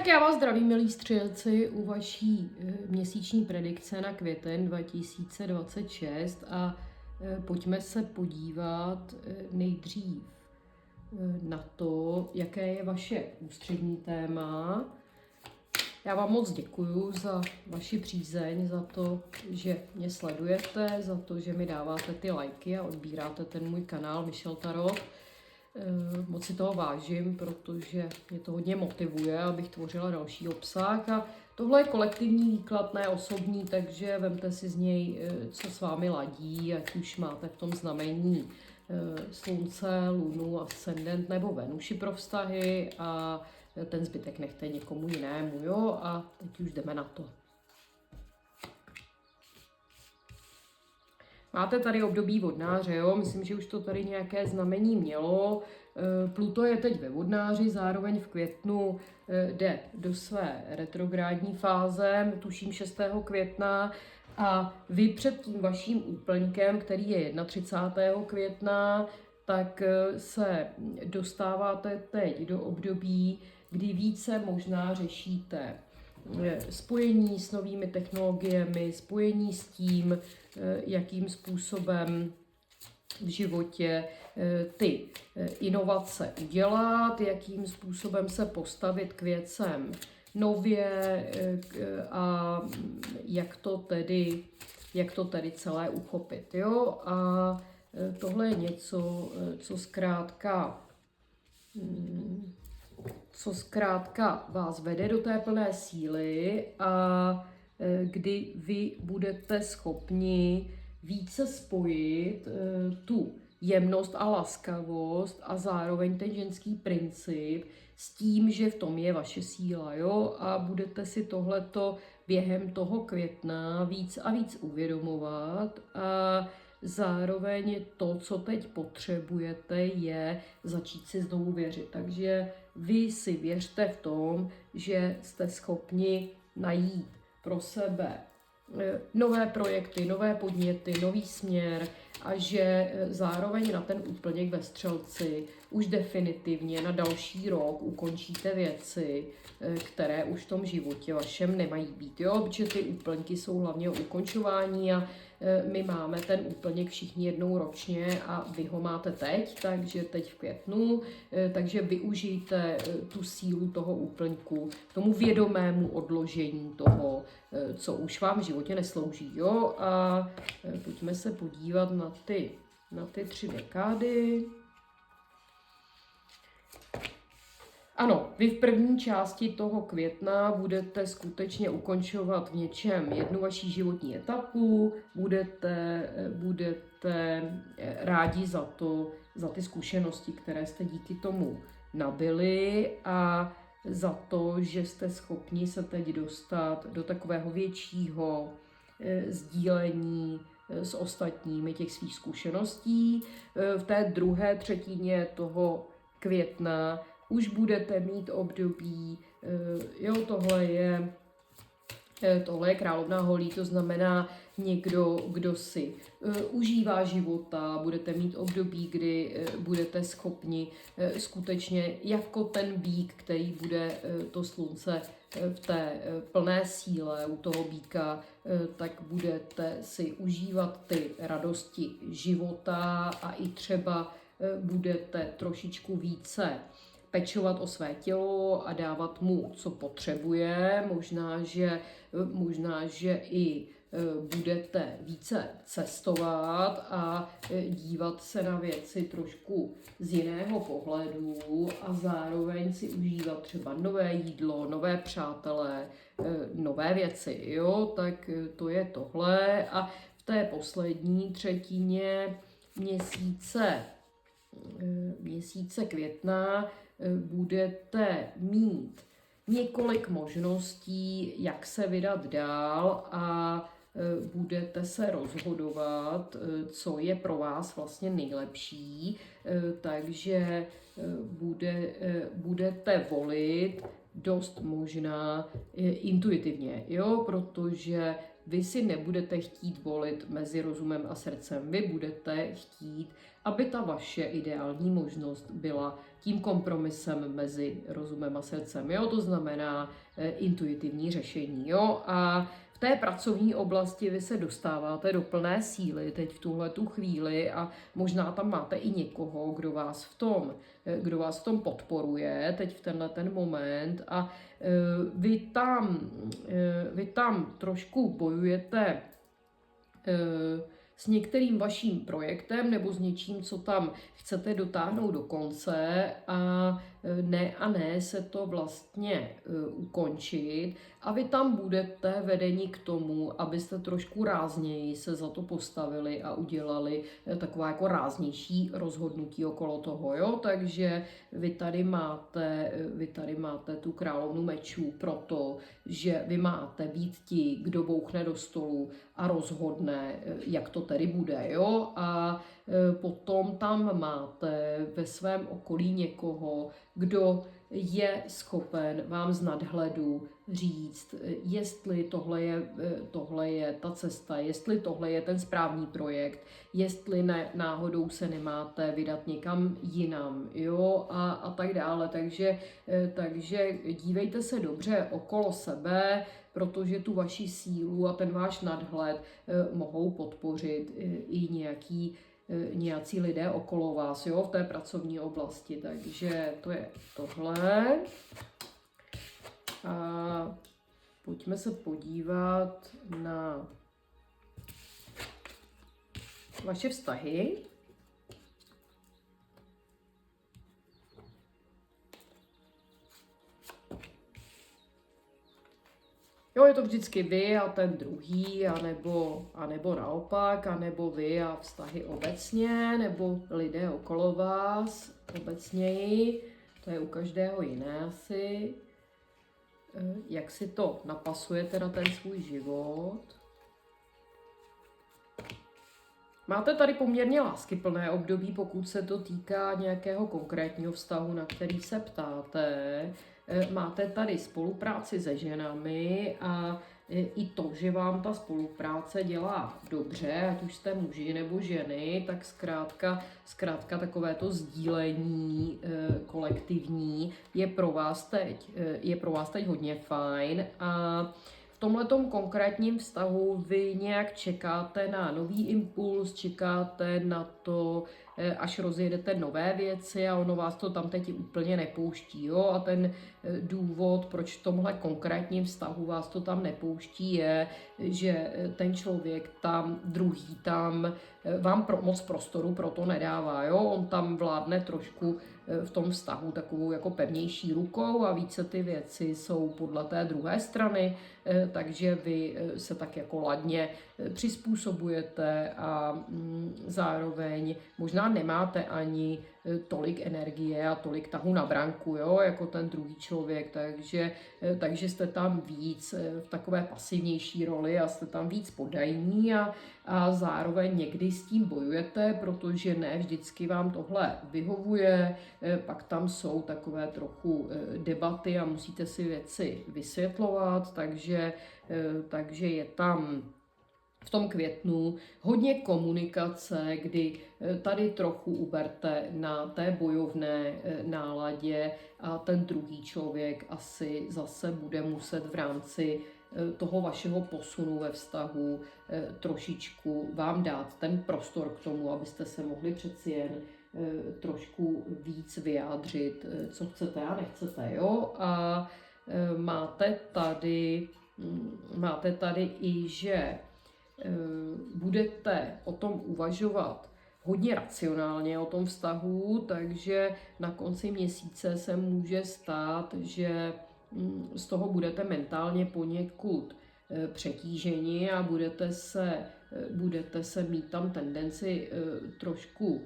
Tak já vás zdravím, milí střelci, u vaší měsíční predikce na květen 2026 a pojďme se podívat nejdřív na to, jaké je vaše ústřední téma. Já vám moc děkuju za vaši přízeň, za to, že mě sledujete, za to, že mi dáváte ty lajky a odbíráte ten můj kanál Michelle Tarot. Moc si toho vážím, protože mě to hodně motivuje, abych tvořila další obsah. A tohle je kolektivní výklad, ne osobní, takže vemte si z něj, co s vámi ladí, ať už máte v tom znamení slunce, lunu, ascendent nebo Venuši pro vztahy a ten zbytek nechte někomu jinému, jo? A teď už jdeme na to. Máte tady období vodnáře, jo? Myslím, že už to tady nějaké znamení mělo. Pluto je teď ve vodnáři, zároveň v květnu jde do své retrográdní fáze, tuším 6. května. A vy před tím vaším úplňkem, který je 31. května, tak se dostáváte teď do období, kdy více možná řešíte spojení s novými technologiemi, spojení s tím, jakým způsobem v životě ty inovace udělat, jakým způsobem se postavit k věcem nově a jak to tedy celé uchopit. Jo? A tohle je něco, co zkrátka vás vede do té plné síly a kdy vy budete schopni více spojit tu jemnost a laskavost a zároveň ten ženský princip s tím, že v tom je vaše síla, jo? A budete si tohleto během toho května víc a víc uvědomovat a zároveň to, co teď potřebujete, je začít si znovu věřit. Takže vy si věřte v tom, že jste schopni najít pro sebe nové projekty, nové podněty, nový směr a že zároveň na ten úplněk ve Střelci už definitivně na další rok ukončíte věci, které už v tom životě vašem nemají být. Jo? Protože ty úplňky jsou hlavně o ukončování a my máme ten úplněk všichni jednou ročně a vy ho máte teď, takže teď v květnu, takže využijte tu sílu toho úplňku k tomu vědomému odložení toho, co už vám v životě neslouží. Jo? A pojďme se podívat na ty 3 dekády. Ano, vy v první části toho května budete skutečně ukončovat v něčem jednu vaší životní etapu, budete rádi za ty zkušenosti, které jste díky tomu nabyli a za to, že jste schopni se teď dostat do takového většího sdílení s ostatními těch svých zkušeností. V té druhé třetině toho května už budete mít období, jo, tohle je královna holí, to znamená někdo, kdo si užívá života, budete mít období, kdy budete schopni skutečně jako ten býk, který bude to slunce v té plné síle u toho býka, tak budete si užívat ty radosti života a i třeba budete trošičku více pečovat o své tělo a dávat mu, co potřebuje. Možná, že i budete více cestovat a dívat se na věci trošku z jiného pohledu a zároveň si užívat třeba nové jídlo, nové přátelé, nové věci. Jo? Tak to je tohle. A v té poslední třetině měsíce května budete mít několik možností, jak se vydat dál a budete se rozhodovat, co je pro vás vlastně nejlepší, takže budete volit dost možná intuitivně, jo? Protože vy si nebudete chtít volit mezi rozumem a srdcem. Vy budete chtít, aby ta vaše ideální možnost byla tím kompromisem mezi rozumem a srdcem. Jo? To znamená intuitivní řešení. Jo? A v té pracovní oblasti vy se dostáváte do plné síly teď v tuhletu chvíli a možná tam máte i někoho, kdo vás v tom podporuje teď v tenhle ten moment a vy tam trošku bojujete s některým vaším projektem nebo s něčím, co tam chcete dotáhnout do konce a ne se to vlastně ukončit a vy tam budete vedeni k tomu, abyste trošku rázněji se za to postavili a udělali taková jako ráznější rozhodnutí okolo toho, jo, takže vy tady máte tu královnu mečů proto, že vy máte být ti, kdo bouchne do stolu a rozhodne, jak to tedy bude, jo, a potom tam máte ve svém okolí někoho, kdo je schopen vám z nadhledu říct, jestli tohle je ta cesta, jestli tohle je ten správný projekt, jestli náhodou se nemáte vydat někam jinam, jo, a tak dále. Takže dívejte se dobře okolo sebe, protože tu vaši sílu a ten váš nadhled mohou podpořit i nějací lidé okolo vás, jo, v té pracovní oblasti. Takže to je tohle. A pojďme se podívat na vaše vztahy. Jo, je to vždycky vy a ten druhý, anebo naopak, anebo vy a vztahy obecně, nebo lidé okolo vás obecněji. To je u každého jiné asi. Jak si to napasujete na ten svůj život. Máte tady poměrně láskyplné období, pokud se to týká nějakého konkrétního vztahu, na který se ptáte. Máte tady spolupráci se ženami a i to, že vám ta spolupráce dělá dobře, ať už jste muži nebo ženy, tak zkrátka takovéto sdílení kolektivní je pro vás teď hodně fajn a v tomhletom konkrétním vztahu vy nějak čekáte na nový impuls, čekáte na to, až rozjedete nové věci a ono vás to tam teď úplně nepouští. Jo? A ten důvod, proč v tomhle konkrétním vztahu vás to tam nepouští, je, že ten člověk tam, druhý tam, vám moc prostoru pro to nedává. Jo? On tam vládne trošku v tom vztahu takovou jako pevnější rukou a více ty věci jsou podle té druhé strany, takže vy se tak jako ladně přizpůsobujete a zároveň možná nemáte ani tolik energie a tolik tahu na branku, jo, jako ten druhý člověk, takže jste tam víc v takové pasivnější roli a jste tam víc podajní a zároveň někdy s tím bojujete, protože ne vždycky vám tohle vyhovuje, pak tam jsou takové trochu debaty a musíte si věci vysvětlovat, takže je tam v tom květnu hodně komunikace, kdy tady trochu uberte na té bojovné náladě a ten druhý člověk asi zase bude muset v rámci toho vašeho posunu ve vztahu trošičku vám dát ten prostor k tomu, abyste se mohli přeci jen trošku víc vyjádřit, co chcete a nechcete, jo? A máte tady i, že budete o tom uvažovat hodně racionálně o tom vztahu, takže na konci měsíce se může stát, že z toho budete mentálně poněkud přetíženi a budete se mít tam tendenci trošku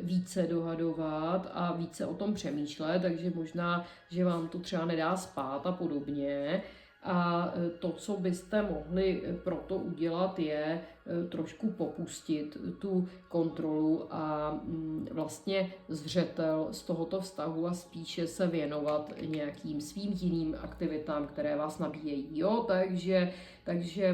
více dohadovat a více o tom přemýšlet, takže možná, že vám to třeba nedá spát a podobně. A to, co byste mohli pro to udělat, je trošku popustit tu kontrolu a vlastně zřetel z tohoto vztahu a spíše se věnovat nějakým svým jiným aktivitám, které vás nabíjejí. Jo? Takže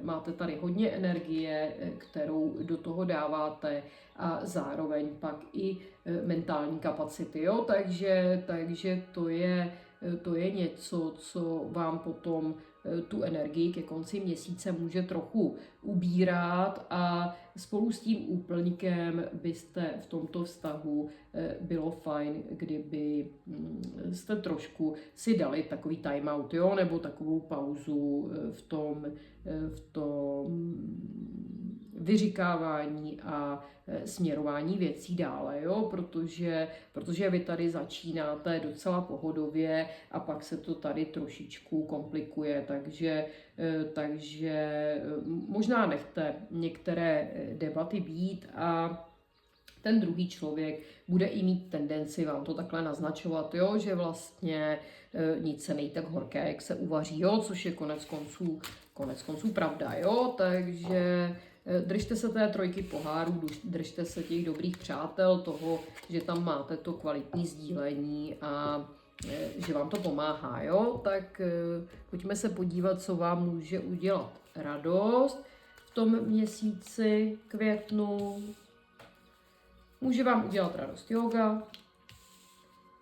máte tady hodně energie, kterou do toho dáváte, a zároveň pak i mentální kapacity. Jo? Takže to je něco, co vám potom tu energii ke konci měsíce může trochu ubírat, a spolu s tím úplňkem byste v tomto vztahu bylo fajn, kdyby jste trošku si dali takový timeout, jo, nebo takovou pauzu v tom vyříkávání a směrování věcí dále, jo? Protože vy tady začínáte docela pohodově a pak se to tady trošičku komplikuje, takže možná nechte některé debaty být a ten druhý člověk bude i mít tendenci vám to takhle naznačovat, jo? Že vlastně nic se nejí tak horké, jak se uvaří, jo? Což je konec konců pravda, jo? Takže držte se té trojky pohárů, držte se těch dobrých přátel, toho, že tam máte to kvalitní sdílení a že vám to pomáhá, jo? Tak pojďme se podívat, co vám může udělat radost v tom měsíci květnu. Může vám udělat radost yoga,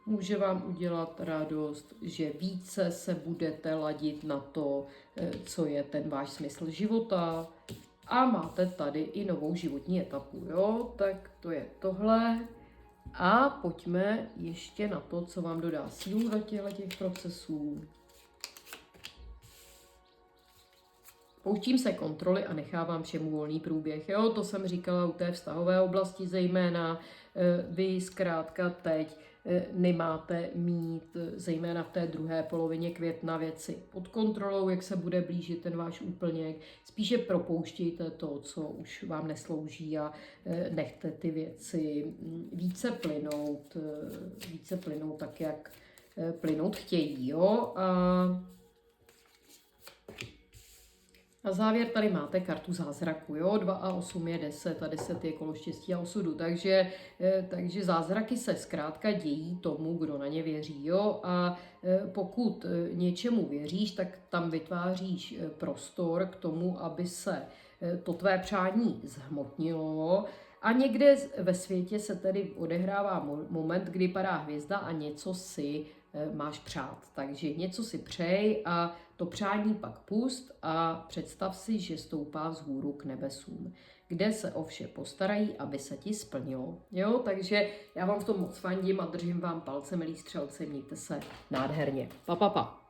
může vám udělat radost, že více se budete ladit na to, co je ten váš smysl života, a máte tady i novou životní etapu, jo? Tak to je tohle. A pojďme ještě na to, co vám dodá sílu do těch procesů. Pouštím se kontroly a nechávám všemu volný průběh. Jo? To jsem říkala u té vztahové oblasti zejména. Vy zkrátka teď nemáte mít, zejména v té druhé polovině května, věci pod kontrolou, jak se bude blížit ten váš úplněk. Spíše propouštějte to, co už vám neslouží, a nechte ty věci více plynout tak, jak plynout chtějí. Jo? Na závěr tady máte kartu zázraku, jo? 2 a 8 je 10 a 10 je kolo štěstí a osudu, takže zázraky se zkrátka dějí tomu, kdo na ně věří, jo? A pokud něčemu věříš, tak tam vytváříš prostor k tomu, aby se to tvé přání zhmotnilo. A někde ve světě se tedy odehrává moment, kdy padá hvězda a něco si máš přát. Takže něco si přej a to přání pak pust a představ si, že stoupá vzhůru k nebesům, kde se o vše postarají, aby se ti splnilo. Jo, takže já vám v tom moc fandím a držím vám palce, milí střelci, mějte se nádherně. Pa, pa, pa.